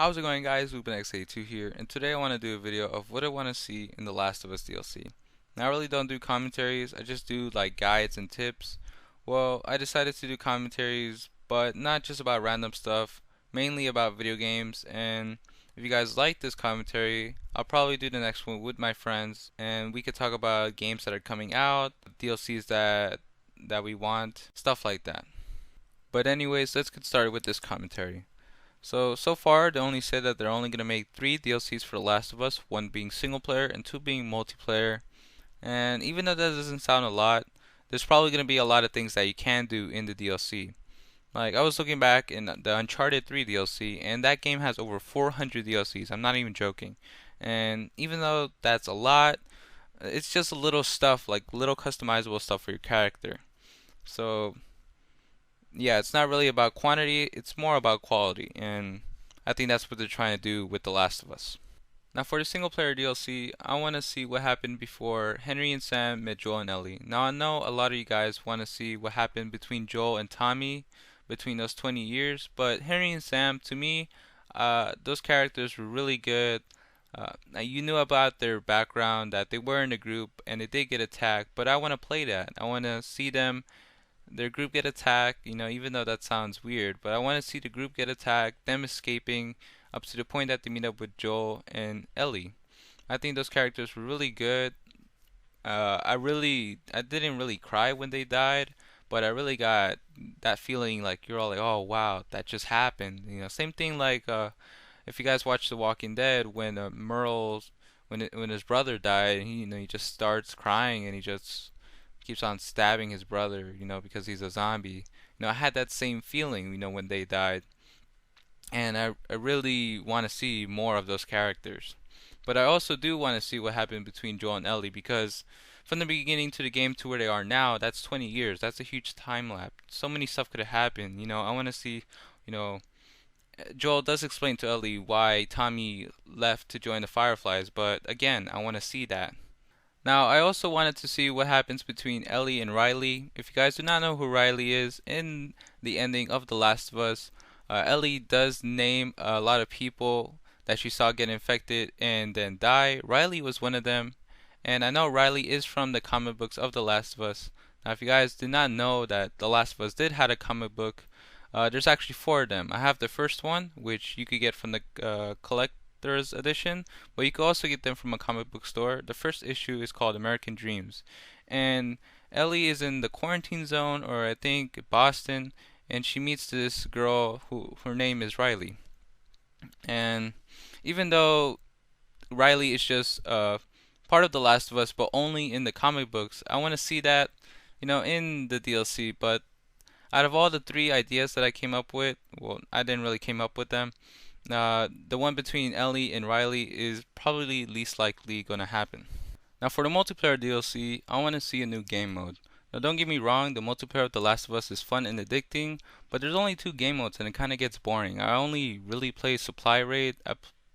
How's it going, guys? LoopinX82 here, and today I want to do a video of what I want to see in The Last of Us DLC. Now, I really don't do commentaries, I just do like guides and tips. Well, I decided to do commentaries, but not just about random stuff, mainly about video games, and if you guys like this commentary, I'll probably do the next one with my friends, and we could talk about games that are coming out, DLCs that we want, stuff like that. But anyways, let's get started with this commentary. So far, they only said that they're only going to make 3 DLCs for The Last of Us, one being single player and 2 being multiplayer. And even though that doesn't sound a lot, there's probably going to be a lot of things that you can do in the DLC. Like, I was looking back in the Uncharted 3 DLC, and that game has over 400 DLCs. I'm not even joking. And even though that's a lot, it's just a little stuff, like little customizable stuff for your character. So, yeah, it's not really about quantity, it's more about quality, and I think that's what they're trying to do with The Last of Us. Now, for the single player DLC, I want to see what happened before Henry and Sam met Joel and Ellie. Now, I know a lot of you guys want to see what happened between Joel and Tommy between those 20 years, but Henry and Sam, to me, those characters were really good. Now you knew about their background, that they were in a group and they did get attacked, but I want to play that. I want to see their group get attacked, even though that sounds weird, but I want to see the group get attacked, them escaping up to the point that they meet up with Joel and Ellie. I think those characters were really good. I didn't really cry when they died, but I really got that feeling like you're all like, oh wow, that just happened. Same thing like if you guys watch The Walking Dead, when when his brother died, he just starts crying and he just keeps on stabbing his brother, because he's a zombie. I had that same feeling, when they died, and I really want to see more of those characters. But I also do want to see what happened between Joel and Ellie, because from the beginning to the game to where they are now, that's 20 years. That's a huge time lapse. So many stuff could have happened. I want to see, you know, Joel does explain to Ellie why Tommy left to join the Fireflies, but again, I want to see that. Now, I also wanted to see what happens between Ellie and Riley. If you guys do not know who Riley is, in the ending of The Last of Us, Ellie does name a lot of people that she saw get infected and then die. Riley was one of them, and I know Riley is from the comic books of The Last of Us. Now, if you guys did not know that The Last of Us did have a comic book, there's actually 4 of them. I have the first one, which you could get from the collector's edition, but you can also get them from a comic book store. The first issue is called American Dreams, and Ellie is in the quarantine zone, or I think Boston, and she meets this girl who her name is Riley. And even though Riley is just part of The Last of Us, but only in the comic books, I want to see that, in the DLC. But out of all the 3 ideas that I came up with, well, I didn't really came up with them. The one between Ellie and Riley is probably least likely gonna happen. Now, for the multiplayer DLC, I want to see a new game mode. Now, don't get me wrong, the multiplayer of The Last of Us is fun and addicting, but there's only 2 game modes and it kind of gets boring. I only really play Supply Raid.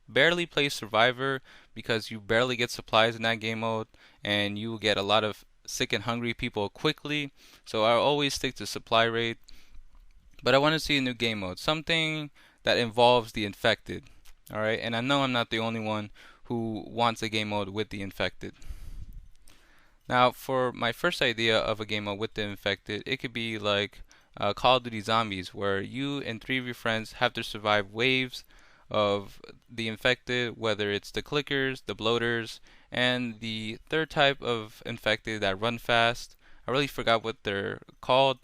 Barely play Survivor because you barely get supplies in that game mode and you will get a lot of sick and hungry people quickly. So I always stick to Supply Raid. But I want to see a new game mode, something that involves the infected. Alright, and I know I'm not the only one who wants a game mode with the infected. Now, for my first idea of a game mode with the infected, it could be like Call of Duty Zombies, where you and 3 of your friends have to survive waves of the infected, whether it's the clickers, the bloaters, and the third type of infected that run fast. I really forgot what they're called,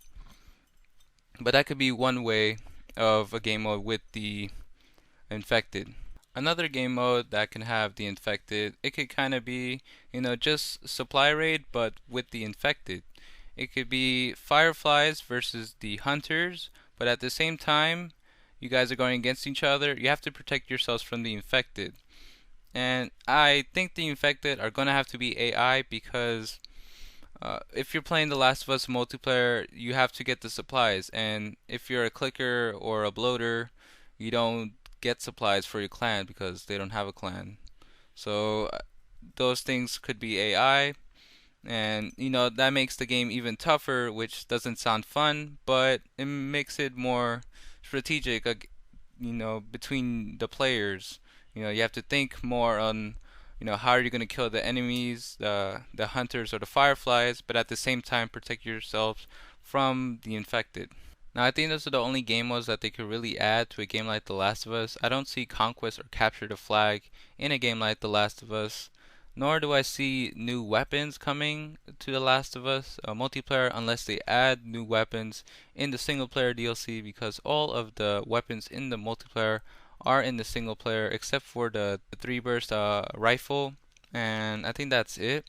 but that could be one way of a game mode with the infected. Another game mode that can have the infected, it could kind of be, just supply raid, but with the infected. It could be fireflies versus the hunters, but at the same time, you guys are going against each other. You have to protect yourselves from the infected. And I think the infected are going to have to be AI, because if you're playing The Last of Us multiplayer, you have to get the supplies. And if you're a clicker or a bloater, you don't get supplies for your clan because they don't have a clan. So those things could be AI, and that makes the game even tougher, which doesn't sound fun, but it makes it more strategic. between the players. You have to think more on, how are you going to kill the enemies, the hunters or the fireflies, but at the same time protect yourselves from the infected. Now, I think those are the only game modes that they could really add to a game like The Last of Us. I don't see Conquest or Capture the Flag in a game like The Last of Us, nor do I see new weapons coming to The Last of Us multiplayer unless they add new weapons in the single player DLC, because all of the weapons in the multiplayer are in the single player except for the three burst rifle, and I think that's it.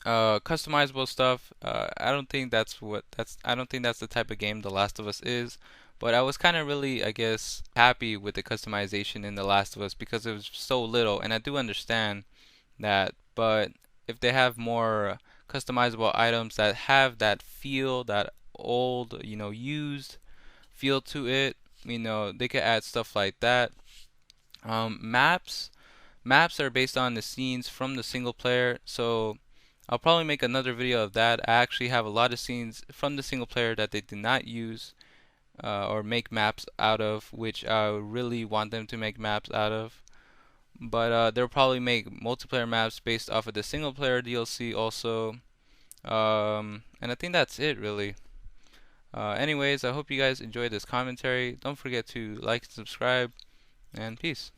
Customizable stuff. I don't think that's the type of game The Last of Us is. But I was kind of really, I guess, happy with the customization in The Last of Us because it was so little, and I do understand that. But if they have more customizable items that have that feel, that old, used feel to it, they could add stuff like that. Maps. Maps are based on the scenes from the single player, so I'll probably make another video of that. I actually have a lot of scenes from the single player that they did not use or make maps out of, which I really want them to make maps out of. But they'll probably make multiplayer maps based off of the single player DLC also. And I think that's it really. Anyways, I hope you guys enjoyed this commentary. Don't forget to like and subscribe, and peace.